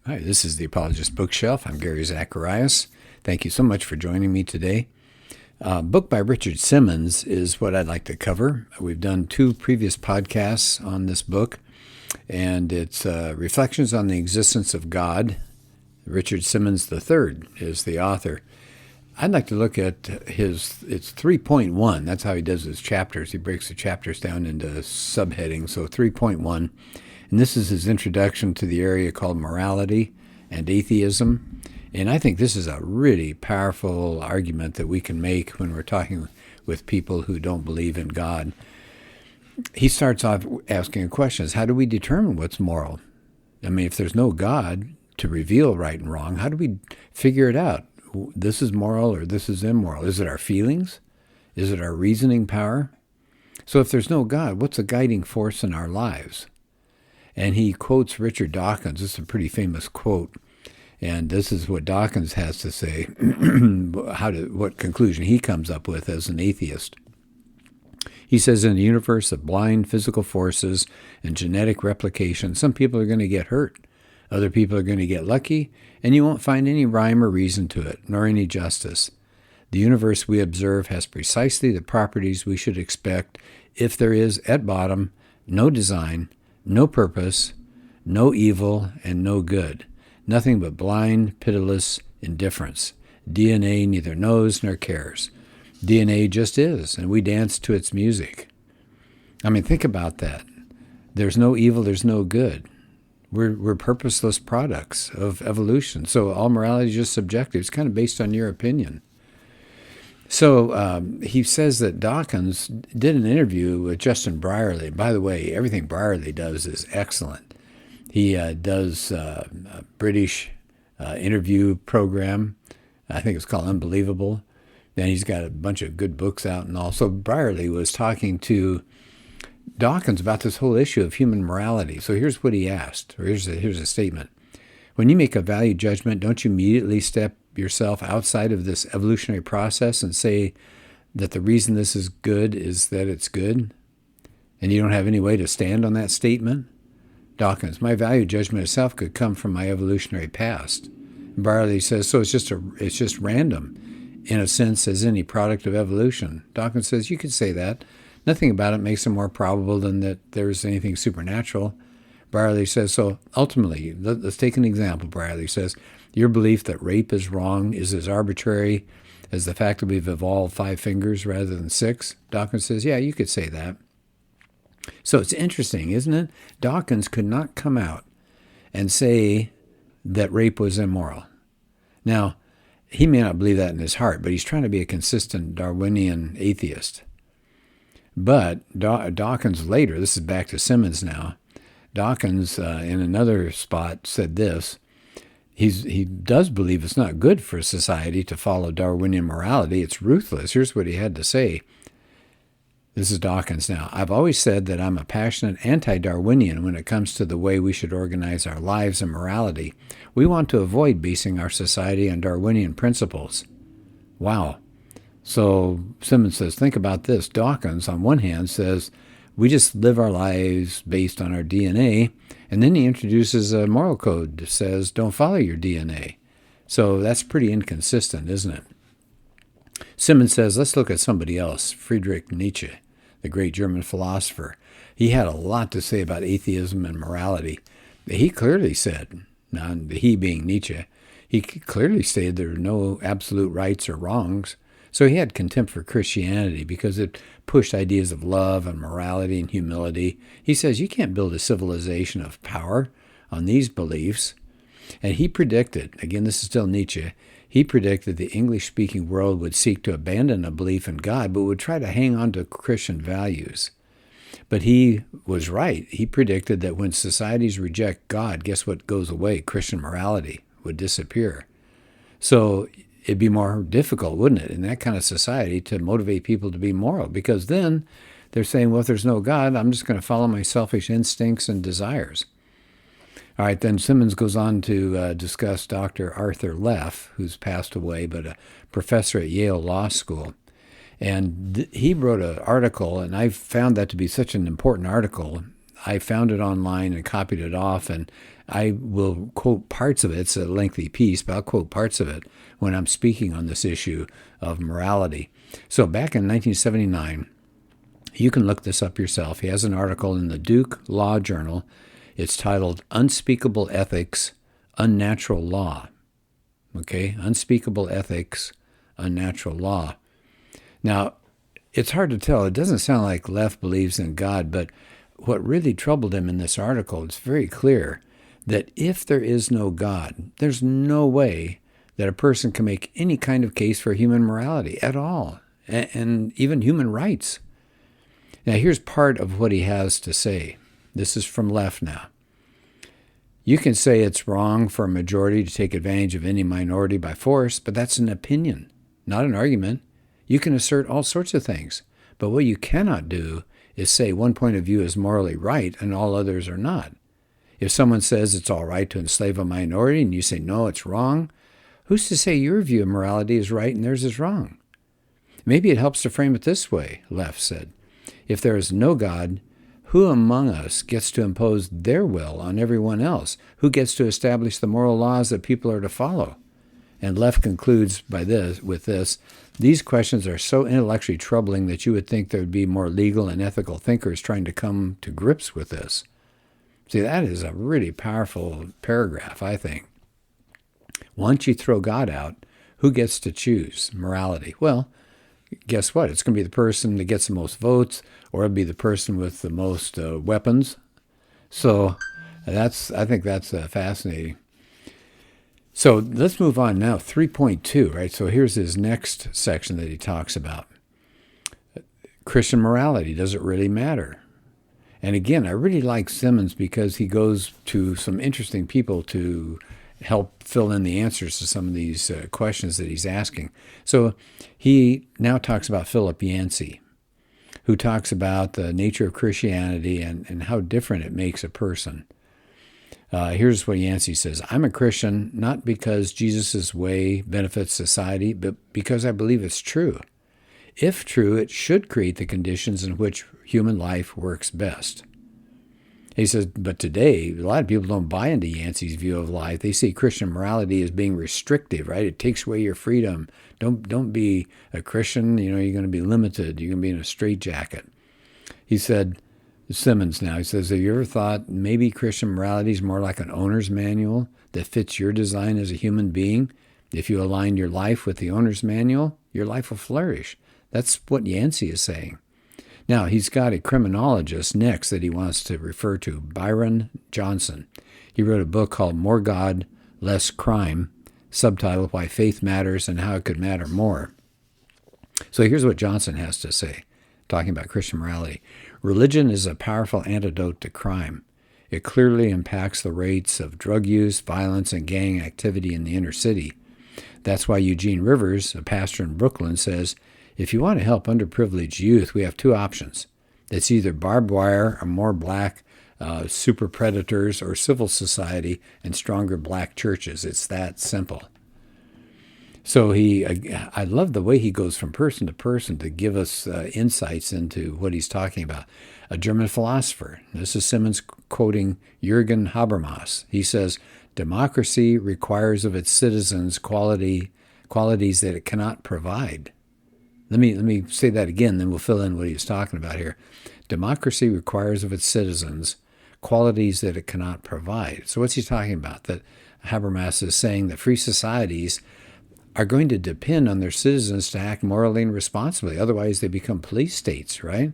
Hi, this is the Apologist Bookshelf. I'm Gary Zacharias. Thank you so much for joining me today. A book by Richard Simmons is what I'd like to cover. We've done two previous podcasts on this book, and it's Reflections on the Existence of God. Richard Simmons III is the author. I'd like to look at it's 3.1. That's how he does his chapters. He breaks the chapters down into subheadings. So 3.1. And this is his introduction to the area called morality and atheism. And I think this is a really powerful argument that we can make when we're talking with people who don't believe in God. He starts off asking questions. How do we determine what's moral? I mean, if there's no God to reveal right and wrong, how do we figure it out? This is moral or this is immoral. Is it our feelings? Is it our reasoning power? So if there's no God, what's a guiding force in our lives? And he quotes Richard Dawkins. This is a pretty famous quote. And this is what Dawkins has to say, what conclusion he comes up with as an atheist. He says, in a universe of blind physical forces and genetic replication, some people are going to get hurt. Other people are going to get lucky, and you won't find any rhyme or reason to it, nor any justice. The universe we observe has precisely the properties we should expect if there is, at bottom, no design, no purpose, no evil, and no good. Nothing but blind, pitiless indifference. DNA neither knows nor cares. DNA just is, and we dance to its music. I mean, think about that. There's no evil, there's no good. We're purposeless products of evolution. So all morality is just subjective. It's kind of based on your opinion. So he says that Dawkins did an interview with Justin Brierley. By the way, everything Brierley does is excellent. He does a British interview program. I think it's called Unbelievable. And he's got a bunch of good books out and all. So Brierley was talking to Dawkins about this whole issue of human morality. So here's what he asked, or here's a statement. When you make a value judgment, don't you immediately step yourself outside of this evolutionary process and say that the reason this is good is that it's good? And you don't have any way to stand on that statement? Dawkins, my value judgment itself could come from my evolutionary past. And Brierley says, so it's just random, in a sense, as any product of evolution. Dawkins says, you could say that. Nothing about it makes it more probable than that there's anything supernatural. Brierley says, so ultimately, let's take an example. Brierley says, your belief that rape is wrong is as arbitrary as the fact that we've evolved 5 fingers rather than 6. Dawkins says, yeah, you could say that. So it's interesting, isn't it? Dawkins could not come out and say that rape was immoral. Now, he may not believe that in his heart, but he's trying to be a consistent Darwinian atheist. But Dawkins later, this is back to Simmons now, Dawkins in another spot said this, he does believe it's not good for society to follow Darwinian morality. It's ruthless. Here's what he had to say. This is Dawkins now. I've always said that I'm a passionate anti-Darwinian when it comes to the way we should organize our lives and morality. We want to avoid basing our society on Darwinian principles. Wow. So Simmons says, think about this. Dawkins, on one hand, says we just live our lives based on our DNA, and then he introduces a moral code that says don't follow your DNA. So that's pretty inconsistent, isn't it? Simmons says, let's look at somebody else, Friedrich Nietzsche, the great German philosopher. He had a lot to say about atheism and morality. He clearly said, now he being Nietzsche, he clearly stated there are no absolute rights or wrongs. So he had contempt for Christianity because it pushed ideas of love and morality and humility. He says you can't build a civilization of power on these beliefs. And he predicted, again, this is still Nietzsche, he predicted the English-speaking world would seek to abandon a belief in God, but would try to hang on to Christian values. But he was right. He predicted that when societies reject God, guess what goes away? Christian morality would disappear. So it'd be more difficult, wouldn't it, in that kind of society to motivate people to be moral? Because then they're saying, well, if there's no God, I'm just going to follow my selfish instincts and desires. All right, then Simmons goes on to discuss Dr. Arthur Leff, who's passed away, but a professor at Yale Law School. And he wrote an article, and I found that to be such an important article. I found it online and copied it off, and I will quote parts of it. It's a lengthy piece, but I'll quote parts of it when I'm speaking on this issue of morality. So back in 1979, you can look this up yourself. He has an article in the Duke Law Journal. It's titled Unspeakable Ethics, Unnatural Law. Okay, Unspeakable Ethics, Unnatural Law. Now, it's hard to tell. It doesn't sound like Leff believes in God, but what really troubled him in this article, it's very clear that if there is no God, there's no way that a person can make any kind of case for human morality at all, and even human rights. Now, here's part of what he has to say. This is from Leff now. You can say it's wrong for a majority to take advantage of any minority by force, but that's an opinion, not an argument. You can assert all sorts of things, but what you cannot do is say one point of view is morally right and all others are not. If someone says it's all right to enslave a minority and you say, no, it's wrong, who's to say your view of morality is right and theirs is wrong? Maybe it helps to frame it this way, Leff said. If there is no God, who among us gets to impose their will on everyone else? Who gets to establish the moral laws that people are to follow? And Leff concludes with this, these questions are so intellectually troubling that you would think there would be more legal and ethical thinkers trying to come to grips with this. See, that is a really powerful paragraph, I think. Once you throw God out, who gets to choose morality? Well, guess what? It's going to be the person that gets the most votes, or it'll be the person with the most weapons. So I think that's fascinating. So let's move on now. 3.2, right? So here's his next section that he talks about. Christian morality, does it really matter? And again, I really like Simmons because he goes to some interesting people to help fill in the answers to some of these questions that he's asking. So he now talks about Philip Yancey, who talks about the nature of Christianity and how different it makes a person. Here's what Yancey says. I'm a Christian not because Jesus' way benefits society, but because I believe it's true. If true, it should create the conditions in which human life works best. He says, but today, a lot of people don't buy into Yancey's view of life. They see Christian morality as being restrictive, right? It takes away your freedom. Don't be a Christian. You're going to be limited. You're going to be in a straitjacket. He said, Simmons now, he says, have you ever thought maybe Christian morality is more like an owner's manual that fits your design as a human being? If you align your life with the owner's manual, your life will flourish. That's what Yancey is saying. Now, he's got a criminologist next that he wants to refer to, Byron Johnson. He wrote a book called More God, Less Crime, subtitled Why Faith Matters and How It Could Matter More. So here's what Johnson has to say, talking about Christian morality. Religion is a powerful antidote to crime. It clearly impacts the rates of drug use, violence, and gang activity in the inner city. That's why Eugene Rivers, a pastor in Brooklyn, says, if you want to help underprivileged youth, we have two options. It's either barbed wire or more black super predators or civil society and stronger black churches. It's that simple. So I love the way he goes from person to person to give us insights into what he's talking about. A German philosopher, this is Simmons quoting Jürgen Habermas. He says, democracy requires of its citizens qualities that it cannot provide. Let me say that again, then we'll fill in what he's talking about here. Democracy requires of its citizens qualities that it cannot provide. So what's he talking about? That Habermas is saying that free societies are going to depend on their citizens to act morally and responsibly. Otherwise, they become police states, right?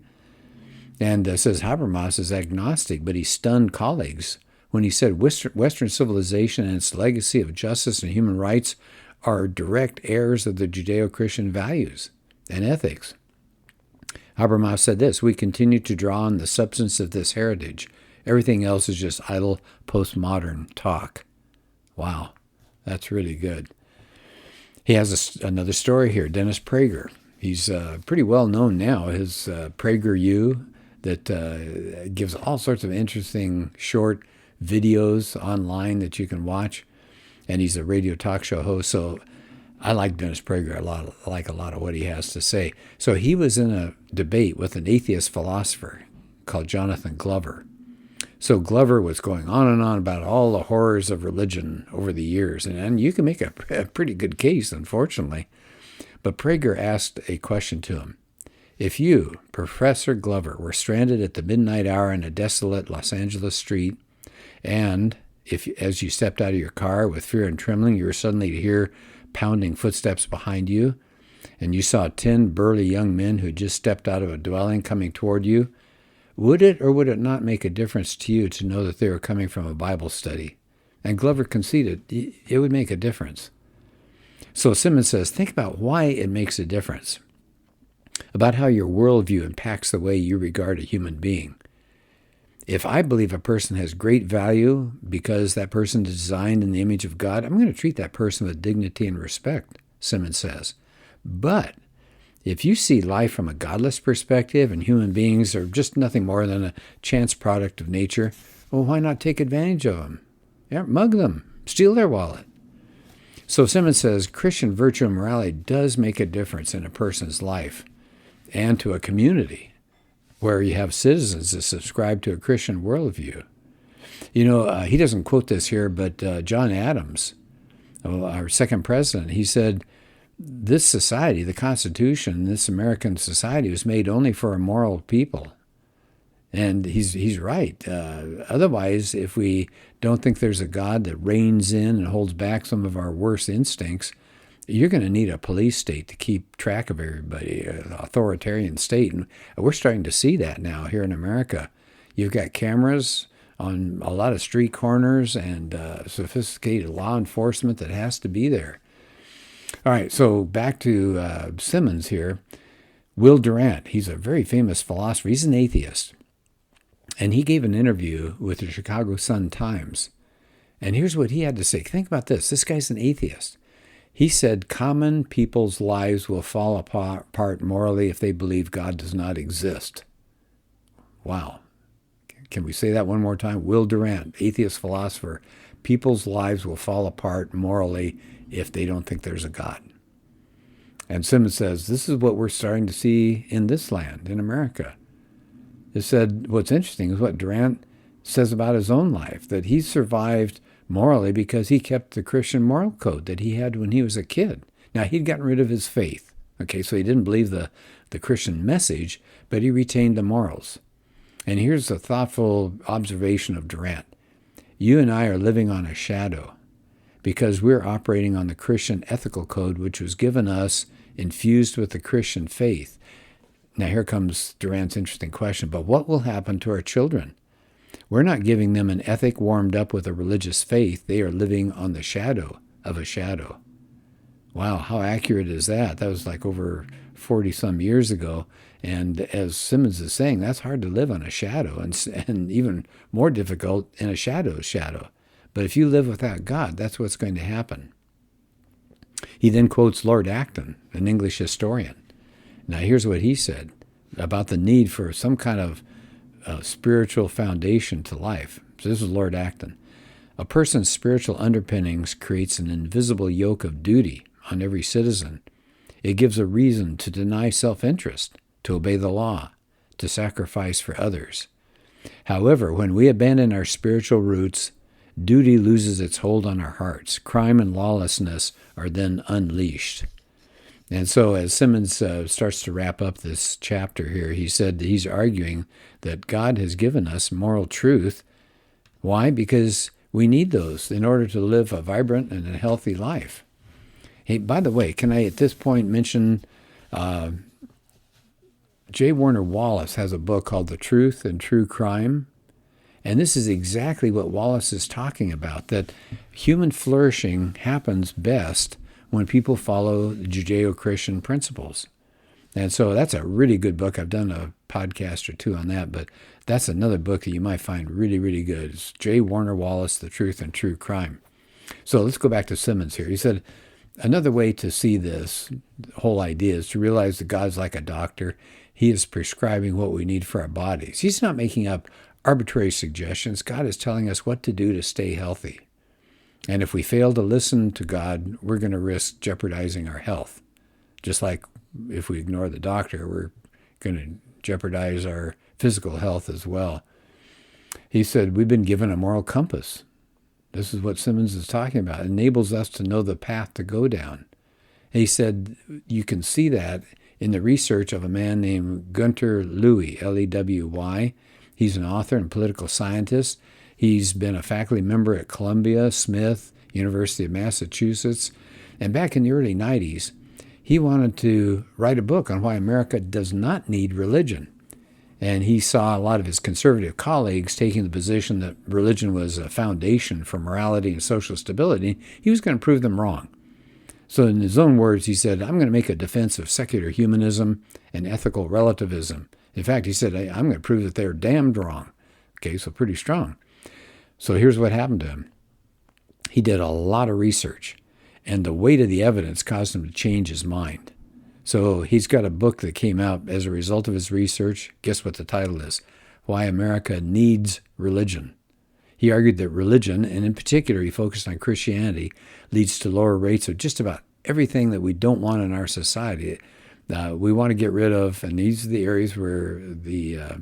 And says Habermas is agnostic, but he stunned colleagues when he said Western civilization and its legacy of justice and human rights are direct heirs of the Judeo-Christian values and ethics. Habermas said this, we continue to draw on the substance of this heritage. Everything else is just idle postmodern talk. Wow, that's really good. He has another story here, Dennis Prager. He's pretty well known now. His PragerU that gives all sorts of interesting short videos online that you can watch. And he's a radio talk show host, so I like Dennis Prager a lot. I like a lot of what he has to say. So he was in a debate with an atheist philosopher called Jonathan Glover. So Glover was going on and on about all the horrors of religion over the years, and you can make a pretty good case, unfortunately. But Prager asked a question to him. If you, Professor Glover, were stranded at the midnight hour in a desolate Los Angeles street, and if, as you stepped out of your car with fear and trembling, you were suddenly to hear pounding footsteps behind you, and you saw 10 burly young men who just stepped out of a dwelling coming toward you, would it or would it not make a difference to you to know that they were coming from a Bible study? And Glover conceded it would make a difference. So Simmons says, think about why it makes a difference, about how your worldview impacts the way you regard a human being. If I believe a person has great value because that person is designed in the image of God, I'm going to treat that person with dignity and respect, Simmons says. But if you see life from a godless perspective and human beings are just nothing more than a chance product of nature, well, why not take advantage of them? Yeah, mug them, steal their wallet. So Simmons says Christian virtue and morality does make a difference in a person's life and to a community where you have citizens that subscribe to a Christian worldview. You know, he doesn't quote this here, but John Adams, our second president, he said, this society, the Constitution, this American society was made only for a moral people. And he's right. Otherwise, if we don't think there's a God that reins in and holds back some of our worst instincts, you're going to need a police state to keep track of everybody, an authoritarian state. And we're starting to see that now here in America. You've got cameras on a lot of street corners and sophisticated law enforcement that has to be there. All right, so back to Simmons here. Will Durant, he's a very famous philosopher. He's an atheist. And he gave an interview with the Chicago Sun-Times. And here's what he had to say. Think about this. This guy's an atheist. He said, common people's lives will fall apart morally if they believe God does not exist. Wow. Can we say that one more time? Will Durant, atheist philosopher. People's lives will fall apart morally if they don't think there's a God. And Simmons says, this is what we're starting to see in this land, in America. It said, what's interesting is what Durant says about his own life, that he survived morally because he kept the Christian moral code that he had when he was a kid. Now, he'd gotten rid of his faith. Okay, so he didn't believe the Christian message, but he retained the morals. And here's a thoughtful observation of Durant. You and I are living on a shadow because we're operating on the Christian ethical code, which was given us infused with the Christian faith. Now, here comes Durant's interesting question, but what will happen to our children? We're not giving them an ethic warmed up with a religious faith. They are living on the shadow of a shadow. Wow, how accurate is that? That was like over 40-some years ago. And as Simmons is saying, that's hard to live on a shadow, and even more difficult in a shadow's shadow. But if you live without God, that's what's going to happen. He then quotes Lord Acton, an English historian. Now, here's what he said about the need for some kind of spiritual foundation to life. So this is Lord Acton. A person's spiritual underpinnings creates an invisible yoke of duty on every citizen. It gives a reason to deny self-interest, to obey the law, to sacrifice for others. However, when we abandon our spiritual roots, duty loses its hold on our hearts. Crime and lawlessness are then unleashed. And so as Simmons starts to wrap up this chapter here, he said that he's arguing that God has given us moral truth. Why? Because we need those in order to live a vibrant and a healthy life. Hey, by the way, can I at this point mention J. Warner Wallace has a book called The Truth and True Crime. And this is exactly what Wallace is talking about, that human flourishing happens best when people follow Judeo-Christian principles. And so that's a really good book. I've done a podcast or two on that, but that's another book that you might find really, really good. It's J. Warner Wallace, The Truth and True Crime. So let's go back to Simmons here. He said, another way to see this whole idea is to realize that God's like a doctor. He is prescribing what we need for our bodies. He's not making up arbitrary suggestions. God is telling us what to do to stay healthy. And if we fail to listen to God, we're going to risk jeopardizing our health. Just like if we ignore the doctor, we're going to jeopardize our physical health as well. He said, we've been given a moral compass. This is what Simmons is talking about. It enables us to know the path to go down. And he said, you can see that in the research of a man named Gunter Lewy, Lewy. He's an author and political scientist. He's been a faculty member at Columbia, Smith, University of Massachusetts. And back in the early 90s, he wanted to write a book on why America does not need religion. And he saw a lot of his conservative colleagues taking the position that religion was a foundation for morality and social stability. He was going to prove them wrong. So in his own words, he said, I'm going to make a defense of secular humanism and ethical relativism. In fact, he said, I'm going to prove that they're damned wrong. Okay, so pretty strong. So here's what happened to him. He did a lot of research, and the weight of the evidence caused him to change his mind. So he's got a book that came out as a result of his research. Guess what the title is? Why America Needs Religion. He argued that religion, and in particular he focused on Christianity, leads to lower rates of just about everything that we don't want in our society. We want to get rid of, and these are the areas where the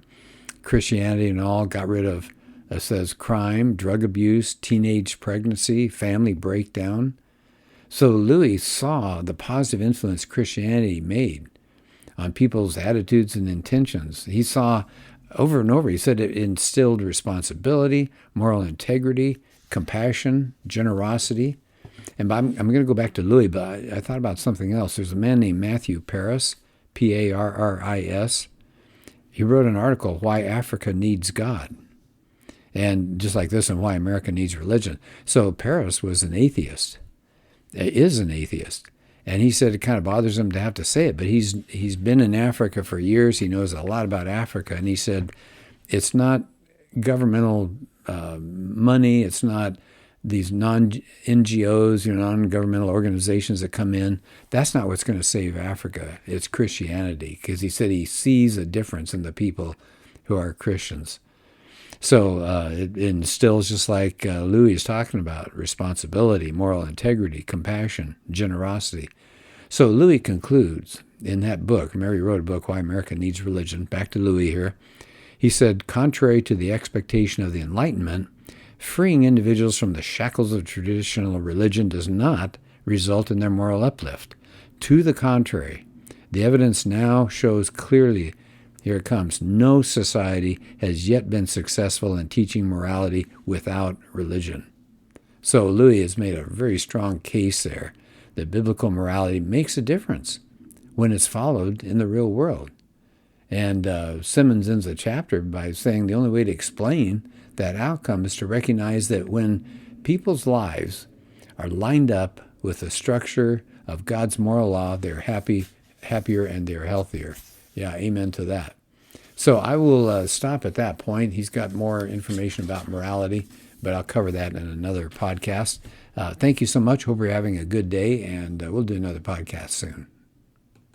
Christianity and all got rid of, says crime, drug abuse, teenage pregnancy, family breakdown. So Lewy saw the positive influence Christianity made on people's attitudes and intentions. He saw over and over, he said it instilled responsibility, moral integrity, compassion, generosity. And I'm going to go back to Lewy, but I thought about something else. There's a man named Matthew Parris, Parris. He wrote an article, Why Africa Needs God. And just like this, and Why America Needs Religion. So Parris was an atheist. Is an atheist. And he said it kind of bothers him to have to say it, but he's been in Africa for years. He knows a lot about Africa. And he said it's not governmental money. It's not these non-NGOs, non-governmental organizations that come in. That's not what's going to save Africa. It's Christianity. Because he said he sees a difference in the people who are Christians. So it instills, just like Lewy is talking about, responsibility, moral integrity, compassion, generosity. So Lewy concludes in that book, Mary wrote a book, Why America Needs Religion, back to Lewy here. He said, contrary to the expectation of the Enlightenment, freeing individuals from the shackles of traditional religion does not result in their moral uplift. To the contrary, the evidence now shows clearly, here it comes, no society has yet been successful in teaching morality without religion. So Lewy has made a very strong case there that biblical morality makes a difference when it's followed in the real world. And Simmons ends the chapter by saying the only way to explain that outcome is to recognize that when people's lives are lined up with the structure of God's moral law, they're happier, and they're healthier. Yeah, amen to that. So I will stop at that point. He's got more information about morality, but I'll cover that in another podcast. Thank you so much. Hope you're having a good day, and we'll do another podcast soon.